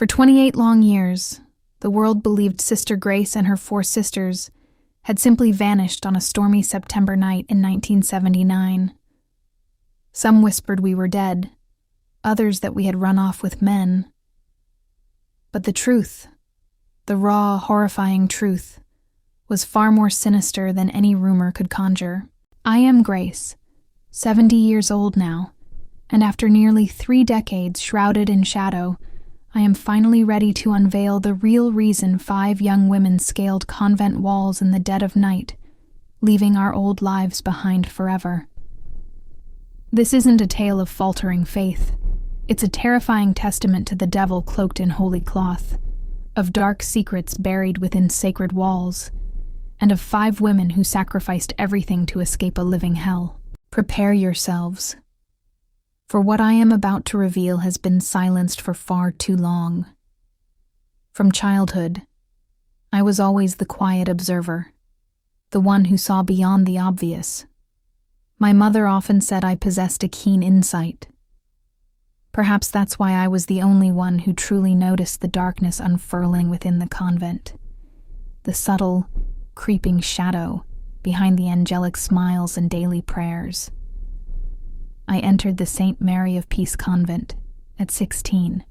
For 28 long years, the world believed Sister Grace and her 4 sisters had simply vanished on a stormy September night in 1979. Some whispered we were dead, others that we had run off with men. But the truth, the raw, horrifying truth, was far more sinister than any rumor could conjure. I am Grace, 70 years old now, and after nearly 3 decades shrouded in shadow, I am finally ready to unveil the real reason 5 young women scaled convent walls in the dead of night, leaving our old lives behind forever. This isn't a tale of faltering faith. It's a terrifying testament to the devil cloaked in holy cloth, of dark secrets buried within sacred walls, and of 5 women who sacrificed everything to escape a living hell. Prepare yourselves, for what I am about to reveal has been silenced for far too long. From childhood, I was always the quiet observer, the one who saw beyond the obvious. My mother often said I possessed a keen insight. Perhaps that's why I was the only one who truly noticed the darkness unfurling within the convent, the subtle, creeping shadow behind the angelic smiles and daily prayers. I entered the St. Mary of Peace convent at 16,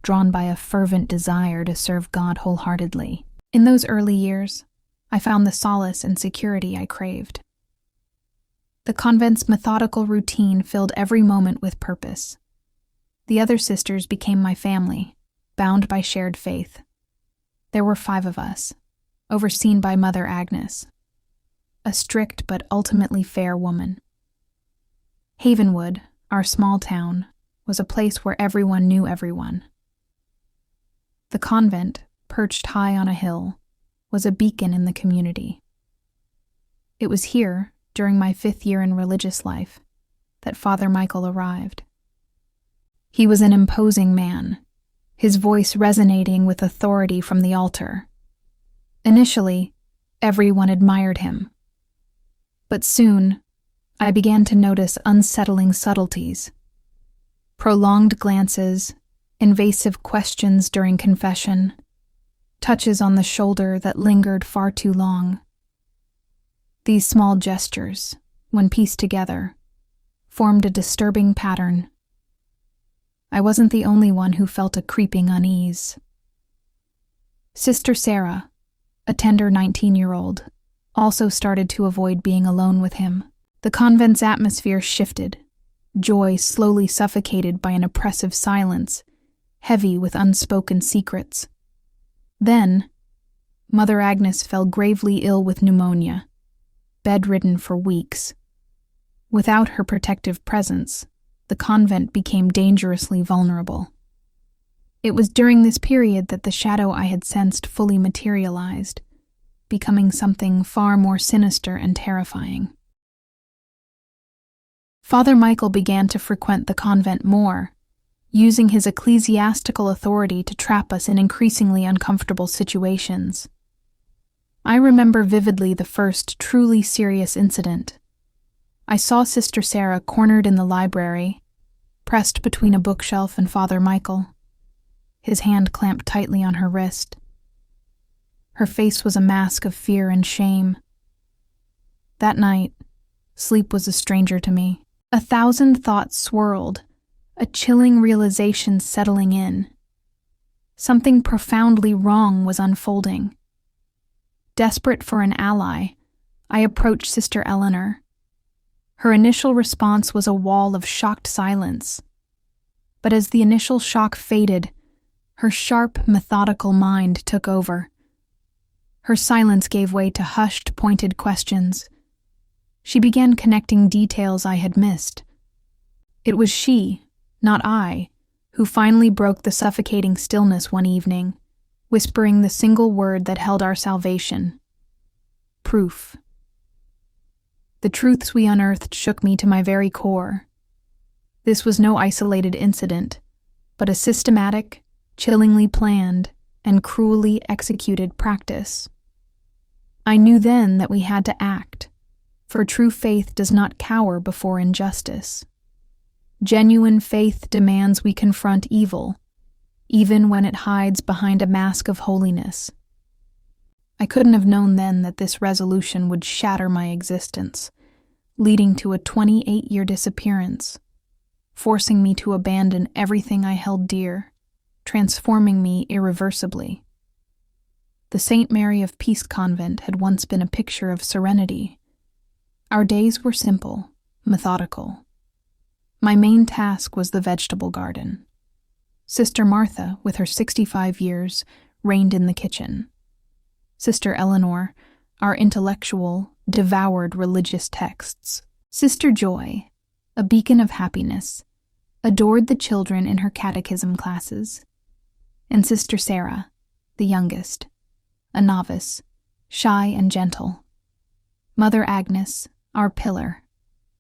drawn by a fervent desire to serve God wholeheartedly. In those early years, I found the solace and security I craved. The convent's methodical routine filled every moment with purpose. The other sisters became my family, bound by shared faith. There were 5 of us, overseen by Mother Agnes, a strict but ultimately fair woman. Havenwood, our small town, was a place where everyone knew everyone. The convent, perched high on a hill, was a beacon in the community. It was here, during my 5th year in religious life, that Father Michael arrived. He was an imposing man, his voice resonating with authority from the altar. Initially, everyone admired him. But soon, I began to notice unsettling subtleties. Prolonged glances, invasive questions during confession, touches on the shoulder that lingered far too long. These small gestures, when pieced together, formed a disturbing pattern. I wasn't the only one who felt a creeping unease. Sister Sarah, a tender 19-year-old, also started to avoid being alone with him. The convent's atmosphere shifted, joy slowly suffocated by an oppressive silence, heavy with unspoken secrets. Then, Mother Agnes fell gravely ill with pneumonia, bedridden for weeks. Without her protective presence, the convent became dangerously vulnerable. It was during this period that the shadow I had sensed fully materialized, becoming something far more sinister and terrifying. Father Michael began to frequent the convent more, using his ecclesiastical authority to trap us in increasingly uncomfortable situations. I remember vividly the first truly serious incident. I saw Sister Sarah cornered in the library, pressed between a bookshelf and Father Michael, his hand clamped tightly on her wrist. Her face was a mask of fear and shame. That night, sleep was a stranger to me. 1,000 thoughts swirled, a chilling realization settling in. Something profoundly wrong was unfolding. Desperate for an ally, I approached Sister Eleanor. Her initial response was a wall of shocked silence. But as the initial shock faded, her sharp, methodical mind took over. Her silence gave way to hushed, pointed questions. She began connecting details I had missed. It was she, not I, who finally broke the suffocating stillness one evening, whispering the single word that held our salvation: proof. The truths we unearthed shook me to my very core. This was no isolated incident, but a systematic, chillingly planned, and cruelly executed practice. I knew then that we had to act, for true faith does not cower before injustice. Genuine faith demands we confront evil, even when it hides behind a mask of holiness. I couldn't have known then that this resolution would shatter my existence, leading to a 28-year disappearance, forcing me to abandon everything I held dear, transforming me irreversibly. The St. Mary of Peace Convent had once been a picture of serenity. Our days were simple, methodical. My main task was the vegetable garden. Sister Martha, with her 65 years, reigned in the kitchen. Sister Eleanor, our intellectual, devoured religious texts. Sister Joy, a beacon of happiness, adored the children in her catechism classes. And Sister Sarah, the youngest, a novice, shy and gentle. Mother Agnes, our pillar,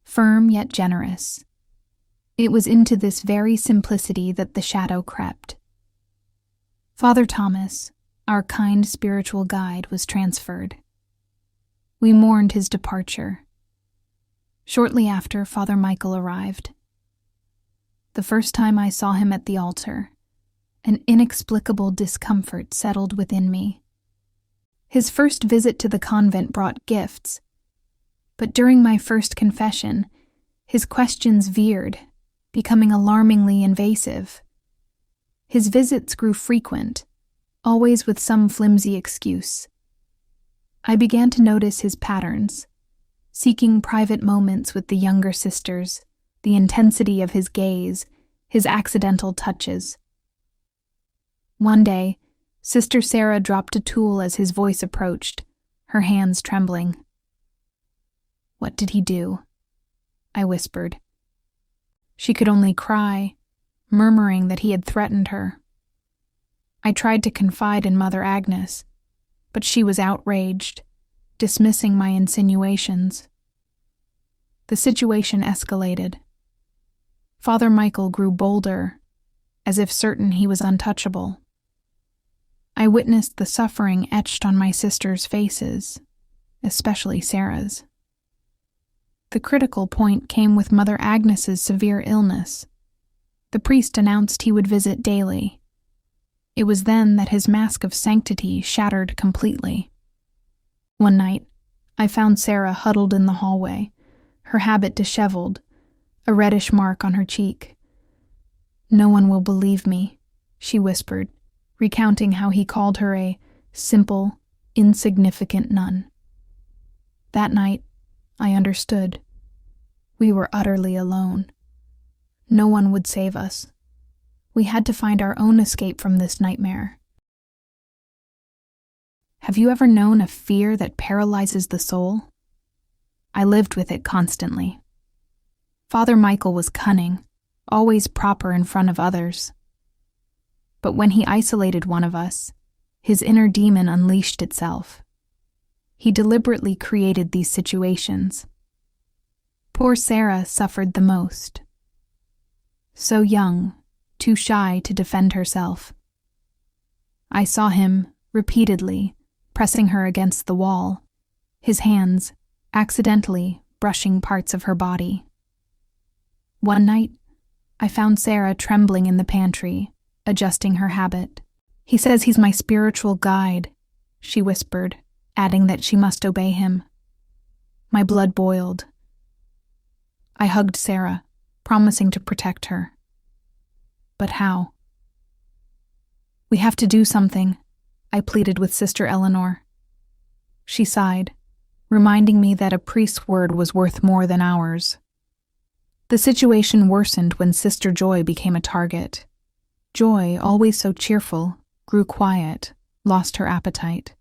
firm yet generous. It was into this very simplicity that the shadow crept. Father Thomas, our kind spiritual guide, was transferred. We mourned his departure. Shortly after, Father Michael arrived. The first time I saw him at the altar, an inexplicable discomfort settled within me. His first visit to the convent brought gifts, but during my first confession, his questions veered, becoming alarmingly invasive. His visits grew frequent, always with some flimsy excuse. I began to notice his patterns, seeking private moments with the younger sisters, the intensity of his gaze, his accidental touches. One day, Sister Sarah dropped a tool as his voice approached, her hands trembling. "What did he do?" I whispered. She could only cry, murmuring that he had threatened her. I tried to confide in Mother Agnes, but she was outraged, dismissing my insinuations. The situation escalated. Father Michael grew bolder, as if certain he was untouchable. I witnessed the suffering etched on my sisters' faces, especially Sarah's. The critical point came with Mother Agnes's severe illness. The priest announced he would visit daily. It was then that his mask of sanctity shattered completely. One night, I found Sarah huddled in the hallway, her habit disheveled, a reddish mark on her cheek. "No one will believe me," she whispered, recounting how he called her a simple, insignificant nun. That night, I understood. We were utterly alone. No one would save us. We had to find our own escape from this nightmare. Have you ever known a fear that paralyzes the soul? I lived with it constantly. Father Michael was cunning, always proper in front of others. But when he isolated one of us, his inner demon unleashed itself. He deliberately created these situations. Poor Sarah suffered the most. So young, too shy to defend herself. I saw him, repeatedly, pressing her against the wall, his hands, accidentally, brushing parts of her body. One night, I found Sarah trembling in the pantry, adjusting her habit. "He says he's my spiritual guide," she whispered, adding that she must obey him. My blood boiled. I hugged Sarah, promising to protect her. But how? "We have to do something," I pleaded with Sister Eleanor. She sighed, reminding me that a priest's word was worth more than ours. The situation worsened when Sister Joy became a target. Joy, always so cheerful, grew quiet, lost her appetite.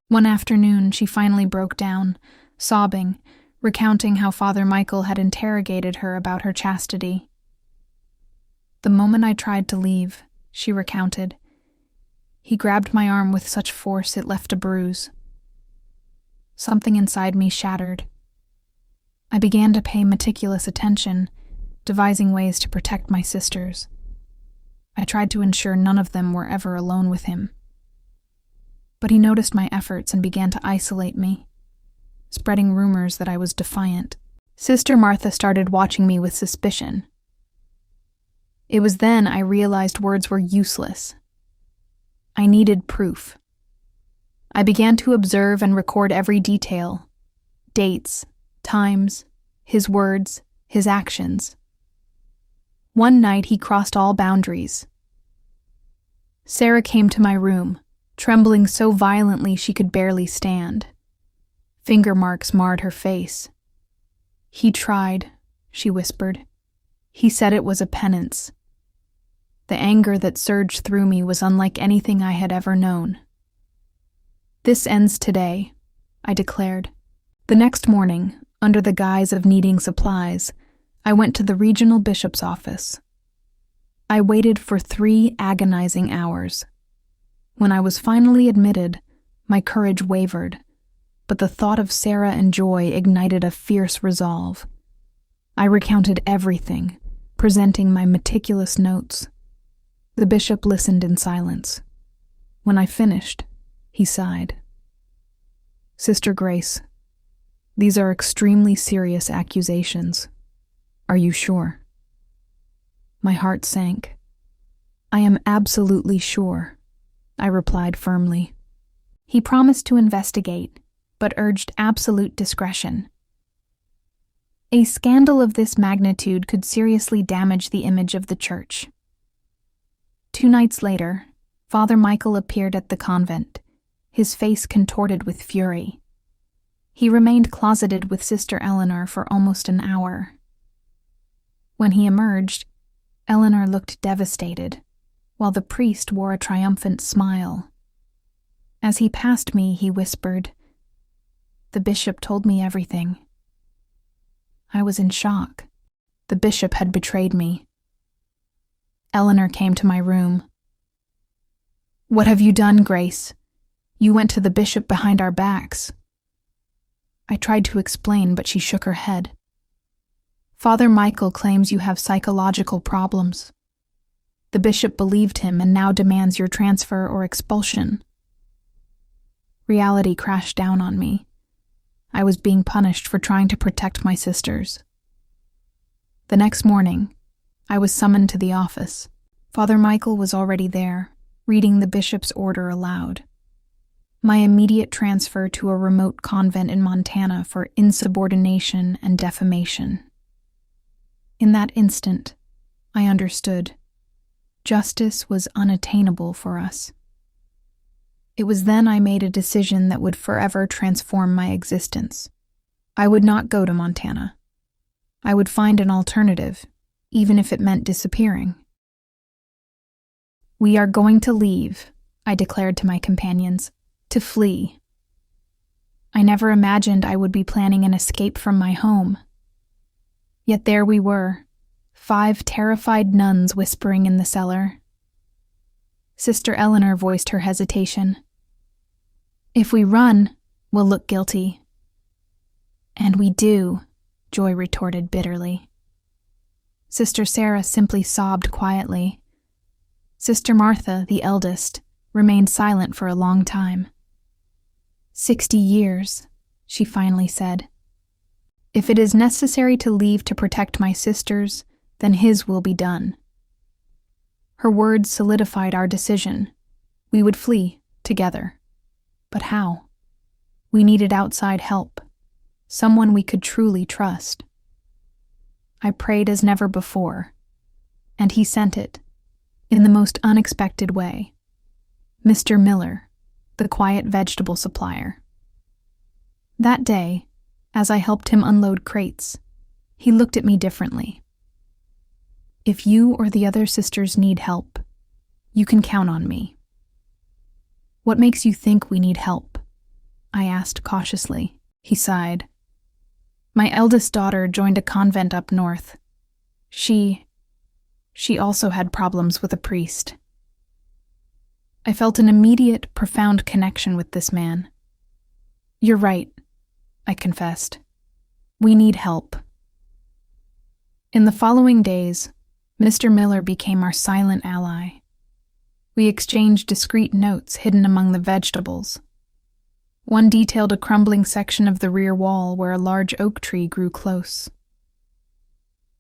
One afternoon, she finally broke down, sobbing, recounting how Father Michael had interrogated her about her chastity. "The moment I tried to leave," she recounted, "he grabbed my arm with such force it left a bruise. Something inside me shattered. I began to pay meticulous attention, devising ways to protect my sisters. I tried to ensure none of them were ever alone with him. But he noticed my efforts and began to isolate me, spreading rumors that I was defiant. Sister Martha started watching me with suspicion. It was then I realized words were useless. I needed proof. I began to observe and record every detail: dates, times, his words, his actions. One night he crossed all boundaries. Sarah came to my room, trembling so violently she could barely stand. Finger marks marred her face. "He tried," she whispered. "He said it was a penance." The anger that surged through me was unlike anything I had ever known. "This ends today," I declared. The next morning, under the guise of needing supplies, I went to the regional bishop's office. I waited for 3 agonizing hours. When I was finally admitted, my courage wavered, but the thought of Sarah and Joy ignited a fierce resolve. I recounted everything, presenting my meticulous notes. The bishop listened in silence. When I finished, he sighed. "Sister Grace, these are extremely serious accusations. Are you sure?" My heart sank. "I am absolutely sure," I replied firmly. He promised to investigate, but urged absolute discretion. A scandal of this magnitude could seriously damage the image of the church. 2 nights later, Father Michael appeared at the convent, his face contorted with fury. He remained closeted with Sister Eleanor for almost an hour. When he emerged, Eleanor looked devastated, while the priest wore a triumphant smile. As he passed me, he whispered, "The bishop told me everything." I was in shock. The bishop had betrayed me. Eleanor came to my room. "What have you done, Grace? You went to the bishop behind our backs." I tried to explain, but she shook her head. "Father Michael claims you have psychological problems. The bishop believed him and now demands your transfer or expulsion." Reality crashed down on me. I was being punished for trying to protect my sisters. The next morning, I was summoned to the office. Father Michael was already there, reading the bishop's order aloud. My immediate transfer to a remote convent in Montana for insubordination and defamation. In that instant, I understood. Justice was unattainable for us. It was then I made a decision that would forever transform my existence. I would not go to Montana. I would find an alternative, even if it meant disappearing. "We are going to leave," I declared to my companions, "to flee." I never imagined I would be planning an escape from my home. Yet there we were, 5 terrified nuns whispering in the cellar. Sister Eleanor voiced her hesitation. "If we run, we'll look guilty." "And we do," Joy retorted bitterly. Sister Sarah simply sobbed quietly. Sister Martha, the eldest, remained silent for a long time. 60 years, she finally said. "If it is necessary to leave to protect my sisters, then his will be done." Her words solidified our decision. We would flee, together. But how? We needed outside help, someone we could truly trust. I prayed as never before, and he sent it, in the most unexpected way. Mr. Miller, the quiet vegetable supplier. That day, as I helped him unload crates, he looked at me differently. "If you or the other sisters need help, you can count on me." "What makes you think we need help?" I asked cautiously. He sighed. "My eldest daughter joined a convent up north. She also had problems with a priest." I felt an immediate, profound connection with this man. "You're right," I confessed. "We need help." In the following days, Mr. Miller became our silent ally. We exchanged discreet notes hidden among the vegetables. One detailed a crumbling section of the rear wall where a large oak tree grew close.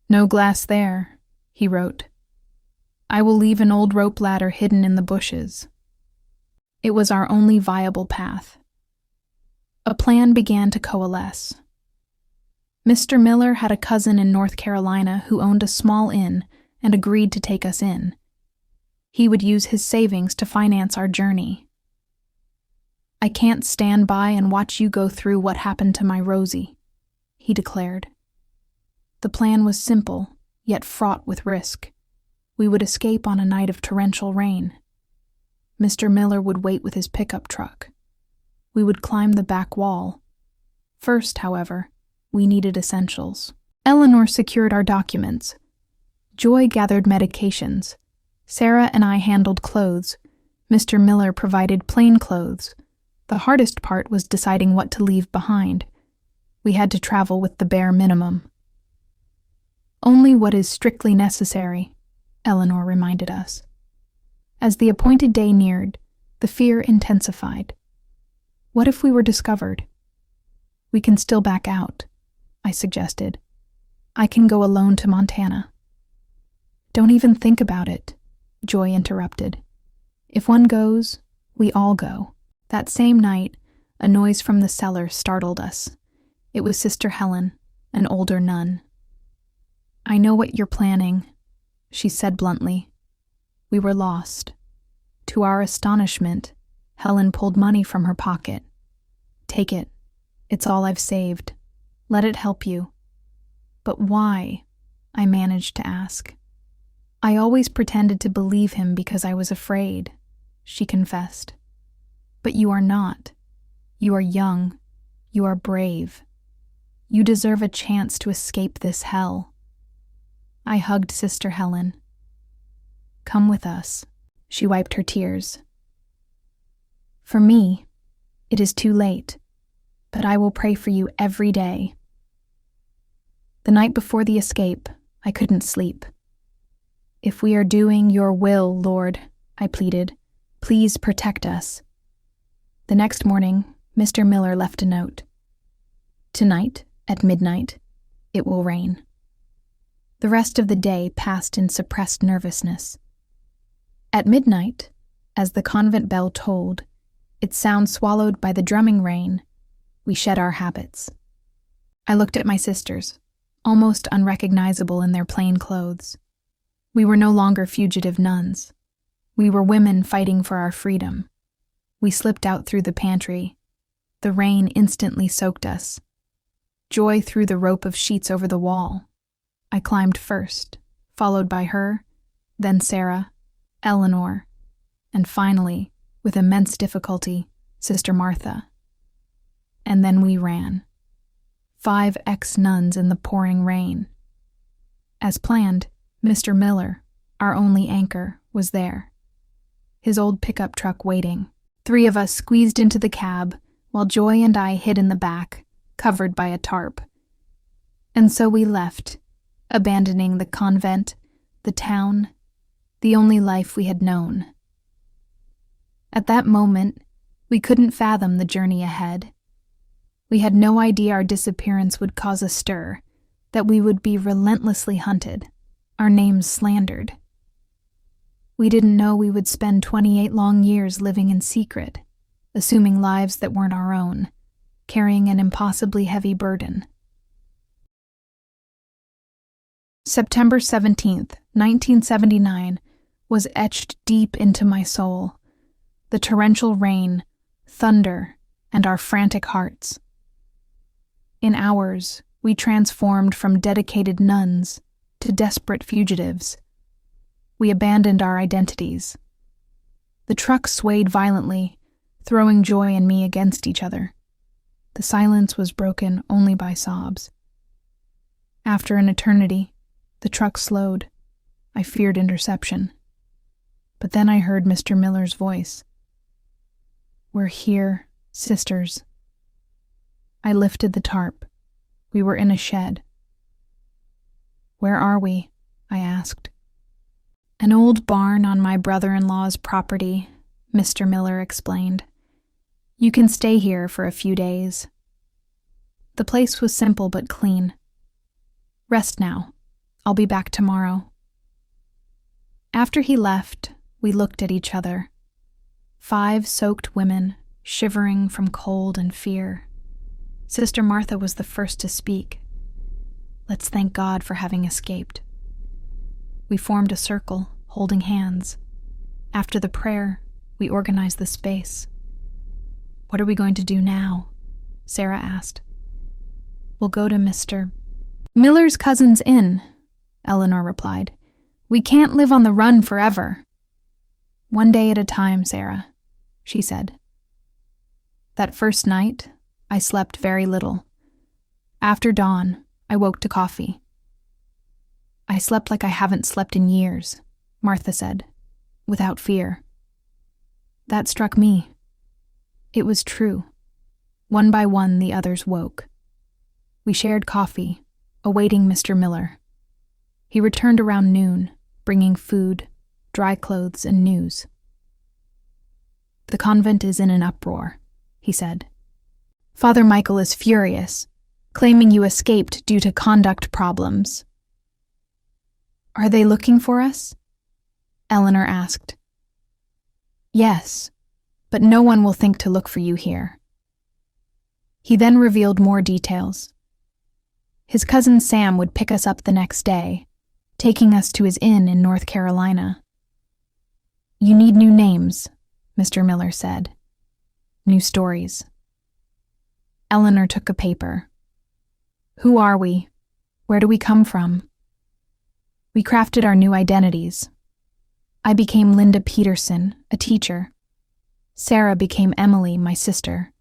"No glass there," he wrote. I will leave an old rope ladder hidden in the bushes. It was our only viable path. A plan began to coalesce. Mr. Miller had a cousin in North Carolina who owned a small inn and agreed to take us in. He would use his savings to finance our journey. I can't stand by and watch you go through what happened to my Rosie, he declared. The plan was simple, yet fraught with risk. We would escape on a night of torrential rain. Mr. Miller would wait with his pickup truck. We would climb the back wall. First, however, we needed essentials. Eleanor secured our documents. Joy gathered medications. Sarah and I handled clothes. Mr. Miller provided plain clothes. The hardest part was deciding what to leave behind. We had to travel with the bare minimum. Only what is strictly necessary, Eleanor reminded us. As the appointed day neared, the fear intensified. What if we were discovered? We can still back out, I suggested. I can go alone to Montana. Don't even think about it, Joy interrupted. If one goes, we all go. That same night, a noise from the cellar startled us. It was Sister Helen, an older nun. I know what you're planning, she said bluntly. We were lost. To our astonishment, Helen pulled money from her pocket. Take it. It's all I've saved. Let it help you. But why? I managed to ask. I always pretended to believe him because I was afraid, she confessed. But you are not. You are young. You are brave. You deserve a chance to escape this hell. I hugged Sister Helen. Come with us. She wiped her tears. For me, it is too late, but I will pray for you every day. The night before the escape, I couldn't sleep. If we are doing your will, Lord, I pleaded, please protect us. The next morning, Mr. Miller left a note. Tonight, at midnight, it will rain. The rest of the day passed in suppressed nervousness. At midnight, as the convent bell tolled, its sound swallowed by the drumming rain, we shed our habits. I looked at my sisters, almost unrecognizable in their plain clothes. We were no longer fugitive nuns. We were women fighting for our freedom. We slipped out through the pantry. The rain instantly soaked us. Joy threw the rope of sheets over the wall. I climbed first, followed by her, then Sarah, Eleanor, and finally, with immense difficulty, Sister Martha. And then we ran. 5 ex-nuns in the pouring rain. As planned, Mr. Miller, our only anchor, was there. His old pickup truck waiting. 3 of us squeezed into the cab, while Joy and I hid in the back, covered by a tarp. And so we left, abandoning the convent, the town, the only life we had known. At that moment, we couldn't fathom the journey ahead. We had no idea our disappearance would cause a stir, that we would be relentlessly hunted, our names slandered. We didn't know we would spend 28 long years living in secret, assuming lives that weren't our own, carrying an impossibly heavy burden. September 17th, 1979, was etched deep into my soul. The torrential rain, thunder, and our frantic hearts. In hours, we transformed from dedicated nuns to desperate fugitives. We abandoned our identities. The truck swayed violently, throwing Joy and me against each other. The silence was broken only by sobs. After an eternity, the truck slowed. I feared interception. But then I heard Mr. Miller's voice. We're here, sisters. I lifted the tarp. We were in a shed. Where are we? I asked. An old barn on my brother-in-law's property, Mr. Miller explained. You can stay here for a few days. The place was simple but clean. Rest now. I'll be back tomorrow. After he left, we looked at each other. 5 soaked women, shivering from cold and fear. Sister Martha was the first to speak. Let's thank God for having escaped. We formed a circle, holding hands. After the prayer, we organized the space. What are we going to do now? Sarah asked. We'll go to Mr. Miller's cousin's inn, Eleanor replied. We can't live on the run forever. One day at a time, Sarah, she said. That first night, I slept very little. After dawn, I woke to coffee. I slept like I haven't slept in years, Martha said, without fear. That struck me. It was true. One by one, the others woke. We shared coffee, awaiting Mr. Miller. He returned around noon, bringing food, dry clothes, and news. The convent is in an uproar, he said. Father Michael is furious, claiming you escaped due to conduct problems. Are they looking for us? Eleanor asked. Yes, but no one will think to look for you here. He then revealed more details. His cousin Sam would pick us up the next day, taking us to his inn in North Carolina. You need new names, Mr. Miller said. New stories. Eleanor took a paper. Who are we? Where do we come from? We crafted our new identities. I became Linda Peterson, a teacher. Sarah became Emily, my sister.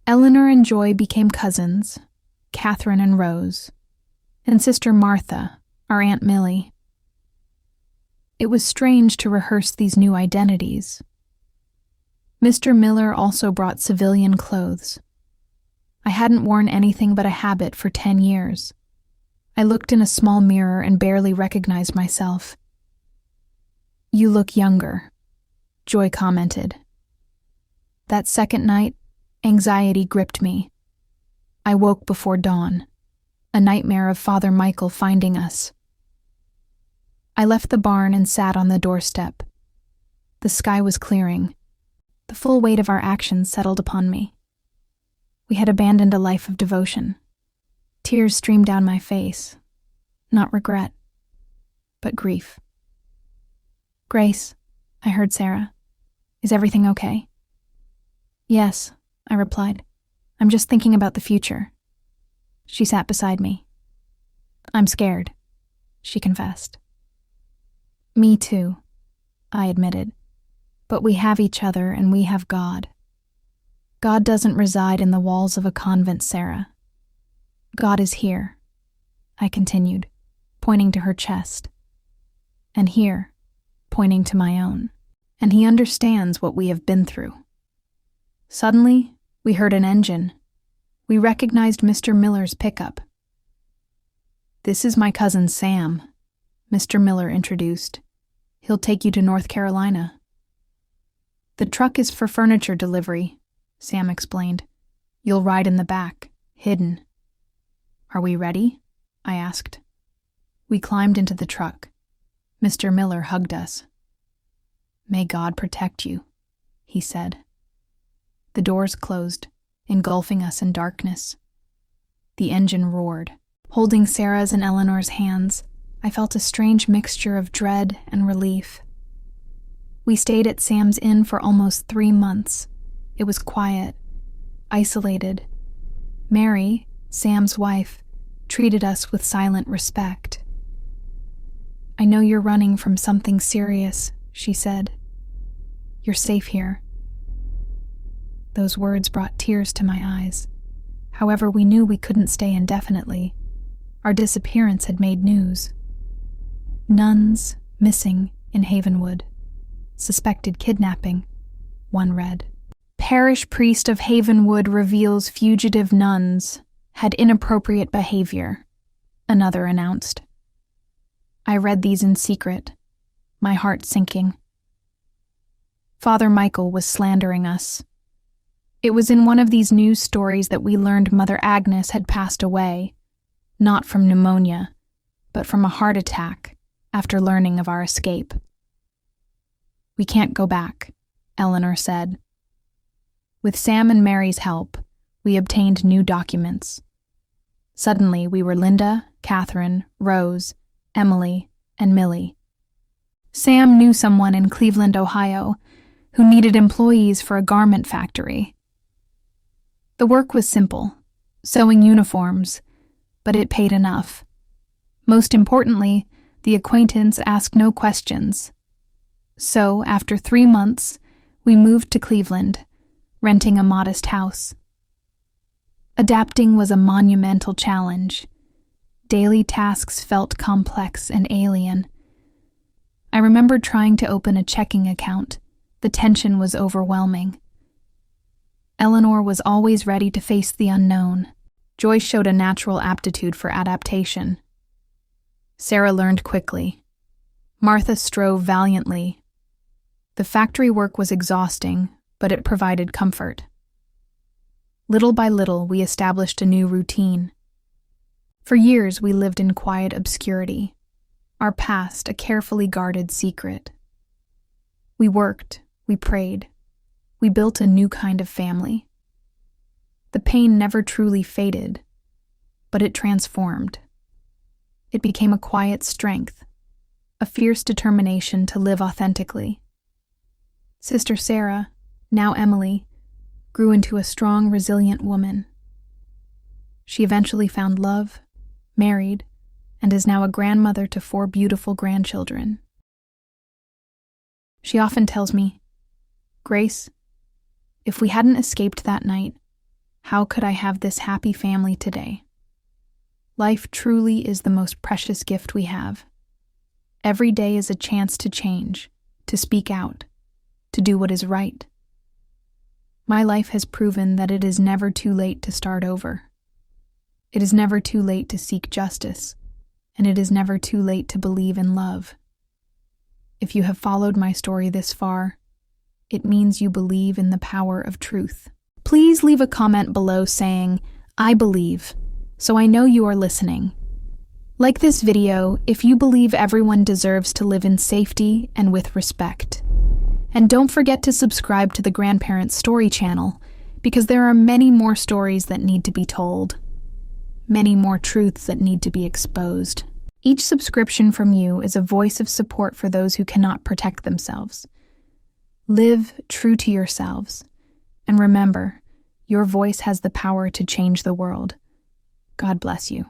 Eleanor and Joy became cousins, Catherine and Rose, and Sister Martha, our Aunt Millie. It was strange to rehearse these new identities. Mr. Miller also brought civilian clothes. I hadn't worn anything but a habit for 10 years. I looked in a small mirror and barely recognized myself. You look younger, Joy commented. That second night, anxiety gripped me. I woke before dawn, a nightmare of Father Michael finding us. I left the barn and sat on the doorstep. The sky was clearing. The full weight of our actions settled upon me. We had abandoned a life of devotion. Tears streamed down my face. Not regret, but grief. Grace, I heard Sarah. Is everything okay? Yes, I replied. I'm just thinking about the future. She sat beside me. I'm scared, she confessed. Me too, I admitted. But we have each other and we have God. God doesn't reside in the walls of a convent, Sarah. God is here, I continued, pointing to her chest. And here, pointing to my own. And he understands what we have been through. Suddenly, we heard an engine. We recognized Mr. Miller's pickup. This is my cousin Sam, Mr. Miller introduced. He'll take you to North Carolina. The truck is for furniture delivery, Sam explained. You'll ride in the back, hidden. Are we ready? I asked. We climbed into the truck. Mr. Miller hugged us. May God protect you, he said. The doors closed, engulfing us in darkness. The engine roared. Holding Sarah's and Eleanor's hands, I felt a strange mixture of dread and relief. We stayed at Sam's inn for almost 3 months. It was quiet, isolated. Mary, Sam's wife, treated us with silent respect. I know you're running from something serious, she said. You're safe here. Those words brought tears to my eyes. However, we knew we couldn't stay indefinitely. Our disappearance had made news. Nuns missing in Havenwood. Suspected kidnapping, one read. Parish priest of Havenwood reveals fugitive nuns had inappropriate behavior, another announced. I read these in secret, my heart sinking. Father Michael was slandering us. It was in one of these news stories that we learned Mother Agnes had passed away, not from pneumonia, but from a heart attack, after learning of our escape. "We can't go back," Eleanor said. With Sam and Mary's help, we obtained new documents. Suddenly, we were Linda, Catherine, Rose, Emily, and Millie. Sam knew someone in Cleveland, Ohio, who needed employees for a garment factory. The work was simple, sewing uniforms, but it paid enough. Most importantly, the acquaintance asked no questions. So, after 3 months, we moved to Cleveland, renting a modest house. Adapting was a monumental challenge. Daily tasks felt complex and alien. I remember trying to open a checking account. The tension was overwhelming. Eleanor was always ready to face the unknown. Joyce showed a natural aptitude for adaptation. Sarah learned quickly. Martha strove valiantly. The factory work was exhausting, but it provided comfort. Little by little, we established a new routine. For years, we lived in quiet obscurity, our past a carefully guarded secret. We worked, we prayed, we built a new kind of family. The pain never truly faded, but it transformed. It became a quiet strength, a fierce determination to live authentically. Sister Sarah, now Emily, grew into a strong, resilient woman. She eventually found love, married, and is now a grandmother to 4 beautiful grandchildren. She often tells me, "Grace, if we hadn't escaped that night, how could I have this happy family today?" Life truly is the most precious gift we have. Every day is a chance to change, to speak out, to do what is right. My life has proven that it is never too late to start over. It is never too late to seek justice, and it is never too late to believe in love. If you have followed my story this far, it means you believe in the power of truth. Please leave a comment below saying, "I believe," so I know you are listening. Like this video if you believe everyone deserves to live in safety and with respect. And don't forget to subscribe to the Grandparent Story channel, because there are many more stories that need to be told. Many more truths that need to be exposed. Each subscription from you is a voice of support for those who cannot protect themselves. Live true to yourselves. And remember, your voice has the power to change the world. God bless you.